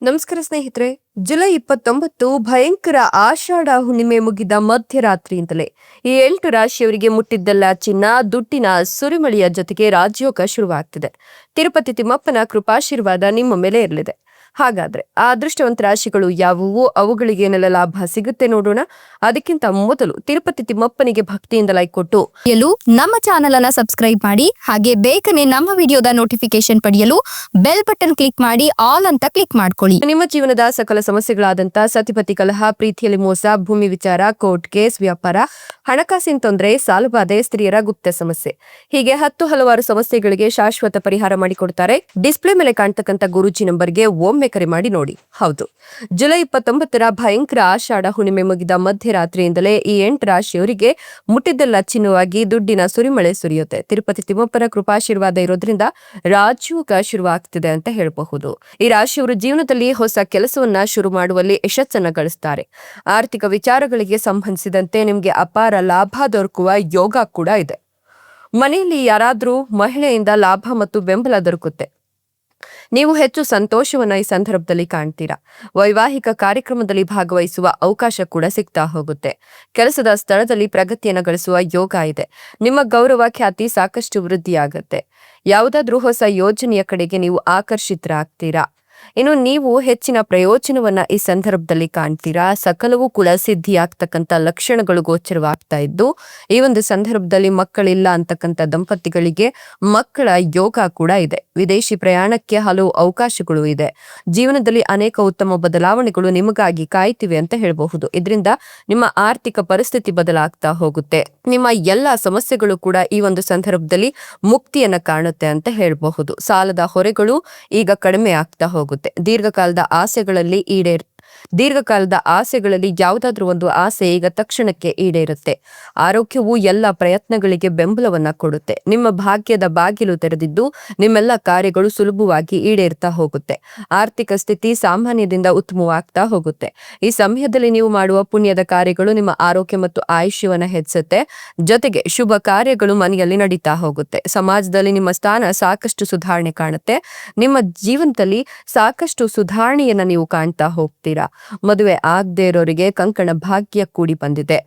ನಮಸ್ಕಾರ ಸ್ನೇಹಿತರೆ. ಜುಲೈ 29 ಭಯಂಕರ ಆಷಾಢ ಹುಣ್ಣಿಮೆ ಮುಗಿದ ಮಧ್ಯರಾತ್ರಿಯಿಂದಲೇ ಈ 8 ರಾಶಿಯವರಿಗೆ ಮುಟ್ಟಿದ್ದೆಲ್ಲ ಚಿನ್ನ, ದುಡ್ಡಿನ ಸುರಿಮಳೆಯ ಜೊತೆಗೆ ರಾಜಯೋಗ ಶುರುವಾಗ್ತಿದೆ. ತಿರುಪತಿ ತಿಮ್ಮಪ್ಪನ ಕೃಪಾಶೀರ್ವಾದ ನಿಮ್ಮ ಮೇಲೆ ಇರಲಿದೆ. ಹಾಗಾದ್ರೆ ಆ ಅದೃಷ್ಟವಂತ ರಾಶಿಗಳು ಯಾವುವು, ಅವುಗಳಿಗೆ ಏನೆಲ್ಲ ಲಾಭ ಸಿಗುತ್ತೆ ನೋಡೋಣ. ಅದಕ್ಕಿಂತ ಮೊದಲು ತಿರುಪತಿ ತಿಮ್ಮಪ್ಪನಿಗೆ ಭಕ್ತಿಯಿಂದ ಲೈಕ್ ಕೊಟ್ಟು ನಮ್ಮ ಚಾನೆಲ್ ಅನ್ನ ಸಬ್ಸ್ಕ್ರೈಬ್ ಮಾಡಿ, ಹಾಗೆ ಬೇಗನೆ ನಮ್ಮ ವಿಡಿಯೋದ ನೋಟಿಫಿಕೇಶನ್ ಪಡೆಯಲು ಬೆಲ್ ಬಟನ್ ಕ್ಲಿಕ್ ಮಾಡಿ ಆಲ್ ಅಂತ ಕ್ಲಿಕ್ ಮಾಡ್ಕೊಳ್ಳಿ. ನಿಮ್ಮ ಜೀವನದ ಸಕಲ ಸಮಸ್ಯೆಗಳಾದಂತ ಸತಿಪತಿ ಕಲಹ, ಪ್ರೀತಿಯಲ್ಲಿ ಮೋಸ, ಭೂಮಿ ವಿಚಾರ, ಕೋರ್ಟ್ ಕೇಸ್, ವ್ಯಾಪಾರ, ಹಣಕಾಸಿನ ತೊಂದರೆ, ಸಾಲಬಾಧೆ, ಸ್ತ್ರೀಯರ ಗುಪ್ತ ಸಮಸ್ಯೆ, ಹೀಗೆ ಹಲವಾರು ಸಮಸ್ಯೆಗಳಿಗೆ ಶಾಶ್ವತ ಪರಿಹಾರ ಮಾಡಿಕೊಡ್ತಾರೆ. ಡಿಸ್ಪ್ಲೇ ಮೇಲೆ ಕಾಣ್ತಕ್ಕಂಥ ಗುರೂಜಿ ನಂಬರ್ಗೆ ಒಮ್ಮೆ ಕರೆ ಮಾಡಿ ನೋಡಿ. ಹೌದು, ಜುಲೈ 29ರ ಭಯಂಕರ ಆಷಾಢ ಹುಣ್ಣಿಮೆ ಮುಗಿದ ಮಧ್ಯರಾತ್ರಿಯಿಂದಲೇ ಈ 8 ರಾಶಿಯವರಿಗೆ ಮುಟ್ಟಿದ್ದೆಲ್ಲ ಚಿನ್ನವಾಗಿ ದುಡ್ಡಿನ ಸುರಿಮಳೆ ಸುರಿಯುತ್ತೆ. ತಿರುಪತಿ ತಿಮ್ಮಪ್ಪನ ಕೃಪಾಶೀರ್ವಾದ ಇರೋದ್ರಿಂದ ರಾಜಯೋಗ ಶುರುವಾಗ್ತಿದೆ ಅಂತ ಹೇಳಬಹುದು. ಈ ರಾಶಿಯವರು ಜೀವನದಲ್ಲಿ ಹೊಸ ಕೆಲಸವನ್ನ ಶುರು ಮಾಡುವಲ್ಲಿ ಯಶಸ್ಸನ್ನ ಗಳಿಸ್ತಾರೆ. ಆರ್ಥಿಕ ವಿಚಾರಗಳಿಗೆ ಸಂಬಂಧಿಸಿದಂತೆ ನಿಮ್ಗೆ ಅಪಾರ ಲಾಭ ದೊರಕುವ ಯೋಗ ಕೂಡ ಇದೆ. ಮನೆಯಲ್ಲಿ ಯಾರಾದ್ರೂ ಮಹಿಳೆಯಿಂದ ಲಾಭ ಮತ್ತು ಬೆಂಬಲ ದೊರಕುತ್ತೆ. ನೀವು ಹೆಚ್ಚು ಸಂತೋಷವನ್ನ ಈ ಸಂದರ್ಭದಲ್ಲಿ ಕಾಣ್ತೀರಾ. ವೈವಾಹಿಕ ಕಾರ್ಯಕ್ರಮದಲ್ಲಿ ಭಾಗವಹಿಸುವ ಅವಕಾಶ ಕೂಡ ಸಿಗ್ತಾ ಹೋಗುತ್ತೆ. ಕೆಲಸದ ಸ್ಥಳದಲ್ಲಿ ಪ್ರಗತಿಯನ್ನು ಗಳಿಸುವ ಯೋಗ ಇದೆ. ನಿಮ್ಮ ಗೌರವ ಖ್ಯಾತಿ ಸಾಕಷ್ಟು ವೃದ್ಧಿಯಾಗುತ್ತೆ. ಯಾವುದಾದ್ರೂ ಹೊಸ ಯೋಜನೆಯ ಕಡೆಗೆ ನೀವು ಆಕರ್ಷಿತರಾಗ್ತೀರಾ. ಇನ್ನು ನೀವು ಹೆಚ್ಚಿನ ಪ್ರಯೋಜನವನ್ನ ಈ ಸಂದರ್ಭದಲ್ಲಿ ಕಾಣ್ತೀರಾ. ಸಕಲವೂ ಕೂಡ ಸಿದ್ಧಿಯಾಗ್ತಕ್ಕಂಥ ಲಕ್ಷಣಗಳು ಗೋಚರವಾಗ್ತಾ ಇದ್ದು, ಈ ಒಂದು ಸಂದರ್ಭದಲ್ಲಿ ಮಕ್ಕಳಿಲ್ಲ ಅಂತಕ್ಕಂಥ ದಂಪತಿಗಳಿಗೆ ಮಕ್ಕಳ ಯೋಗ ಕೂಡ ಇದೆ. ವಿದೇಶಿ ಪ್ರಯಾಣಕ್ಕೆ ಹಲವು ಅವಕಾಶಗಳು ಇದೆ. ಜೀವನದಲ್ಲಿ ಅನೇಕ ಉತ್ತಮ ಬದಲಾವಣೆಗಳು ನಿಮಗಾಗಿ ಕಾಯ್ತಿವೆ ಅಂತ ಹೇಳಬಹುದು. ಇದರಿಂದ ನಿಮ್ಮ ಆರ್ಥಿಕ ಪರಿಸ್ಥಿತಿ ಬದಲಾಗ್ತಾ ಹೋಗುತ್ತೆ. ನಿಮ್ಮ ಎಲ್ಲಾ ಸಮಸ್ಯೆಗಳು ಕೂಡ ಈ ಒಂದು ಸಂದರ್ಭದಲ್ಲಿ ಮುಕ್ತಿಯನ್ನ ಕಾಣುತ್ತೆ ಅಂತ ಹೇಳಬಹುದು. ಸಾಲದ ಹೊರೆಗಳು ಈಗ ಕಡಿಮೆ ಆಗ್ತಾ ಹೋಗುತ್ತೆ. ದೀರ್ಘಕಾಲದ ಆಸೆಗಳಲ್ಲಿ ಯಾವುದಾದ್ರೂ ಒಂದು ಆಸೆ ಈಗ ತಕ್ಷಣಕ್ಕೆ ಈಡೇರುತ್ತೆ. ಆರೋಗ್ಯವು ಎಲ್ಲ ಪ್ರಯತ್ನಗಳಿಗೆ ಬೆಂಬಲವನ್ನ ಕೊಡುತ್ತೆ. ನಿಮ್ಮ ಭಾಗ್ಯದ ಬಾಗಿಲು ತೆರೆದಿದ್ದು ನಿಮ್ಮೆಲ್ಲ ಕಾರ್ಯಗಳು ಸುಲಭವಾಗಿ ಈಡೇರ್ತಾ ಹೋಗುತ್ತೆ. ಆರ್ಥಿಕ ಸ್ಥಿತಿ ಸಾಮಾನ್ಯದಿಂದ ಉತ್ತಮವಾಗ್ತಾ ಹೋಗುತ್ತೆ. ಈ ಸಮಯದಲ್ಲಿ ನೀವು ಮಾಡುವ ಪುಣ್ಯದ ಕಾರ್ಯಗಳು ನಿಮ್ಮ ಆರೋಗ್ಯ ಮತ್ತು ಆಯುಷ್ಯವನ್ನ ಹೆಚ್ಚುತ್ತೆ. ಜೊತೆಗೆ ಶುಭ ಕಾರ್ಯಗಳು ಮನೆಯಲ್ಲಿ ನಡೀತಾ ಹೋಗುತ್ತೆ. ಸಮಾಜದಲ್ಲಿ ನಿಮ್ಮ ಸ್ಥಾನ ಸಾಕಷ್ಟು ಸುಧಾರಣೆ ಕಾಣುತ್ತೆ. ನಿಮ್ಮ ಜೀವನದಲ್ಲಿ ಸಾಕಷ್ಟು ಸುಧಾರಣೆಯನ್ನ ನೀವು ಕಾಣ್ತಾ ಹೋಗ್ತೀರಾ. ಮದುವೆ ಆಗದೆ ಇರೋರಿಗೆ ಕಂಕಣ ಭಾಗ್ಯ ಕೂಡಿ ಬಂದಿದೆ.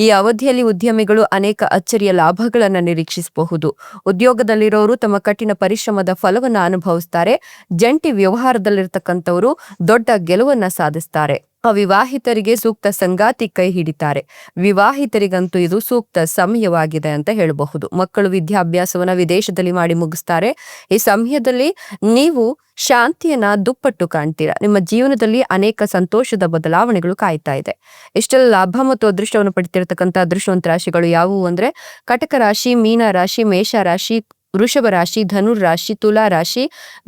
ಈ ಅವಧಿಯಲ್ಲಿ ಉದ್ಯಮಿಗಳು ಅನೇಕ ಅಚ್ಚರಿಯ ಲಾಭಗಳನ್ನ ನಿರೀಕ್ಷಿಸಬಹುದು. ಉದ್ಯೋಗದಲ್ಲಿರೋರು ತಮ್ಮ ಕಠಿಣ ಪರಿಶ್ರಮದ ಫಲವನ್ನ ಅನುಭವಿಸ್ತಾರೆ. ಜಂಟಿ ವ್ಯವಹಾರದಲ್ಲಿರ್ತಕ್ಕಂಥವರು ದೊಡ್ಡ ಗೆಲುವನ್ನ ಸಾಧಿಸ್ತಾರೆ. ಅವಿವಾಹಿತರಿಗೆ ಸೂಕ್ತ ಸಂಗಾತಿ ಕೈ ಹಿಡಿತಾರೆ. ವಿವಾಹಿತರಿಗಂತೂ ಇದು ಸೂಕ್ತ ಸಮಯವಾಗಿದೆ ಅಂತ ಹೇಳಬಹುದು. ಮಕ್ಕಳು ವಿದ್ಯಾಭ್ಯಾಸವನ್ನ ವಿದೇಶದಲ್ಲಿ ಮಾಡಿ ಮುಗಿಸ್ತಾರೆ. ಈ ಸಮಯದಲ್ಲಿ ನೀವು ಶಾಂತಿಯನ್ನ ದುಪ್ಪಟ್ಟು ಕಾಣ್ತೀರಾ. ನಿಮ್ಮ ಜೀವನದಲ್ಲಿ ಅನೇಕ ಸಂತೋಷದ ಬದಲಾವಣೆಗಳು ಕಾಯ್ತಾ ಇದೆ. ಇಷ್ಟೆಲ್ಲ ಲಾಭ ಮತ್ತು ಅದೃಷ್ಟವನ್ನು ಪಡಿತಿರತಕ್ಕಂಥ ಅದೃಷ್ಟವಂತ ರಾಶಿಗಳು ಯಾವುವು ಅಂದ್ರೆ ಕಟಕ ರಾಶಿ, ಮೀನ ರಾಶಿ, ಮೇಷ ರಾಶಿ, ವೃಷಭ ರಾಶಿ, ಧನುರ್ ರಾಶಿ, ತುಲಾ ರಾಶಿ,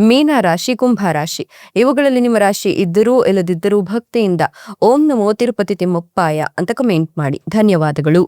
ಮೀನ ರಾಶಿ, ಕುಂಭ ರಾಶಿ. ಇವುಗಳಲ್ಲಿ ನಿಮ್ಮ ರಾಶಿ ಇದ್ದರೂ ಇಲ್ಲದಿದ್ದರೂ ಭಕ್ತಿಯಿಂದ ಓಂ ನಮೋ ತಿರುಪತಿ ತಿಮ್ಮಪ್ಪಾಯ ಅಂತ ಕಮೆಂಟ್ ಮಾಡಿ. ಧನ್ಯವಾದಗಳು.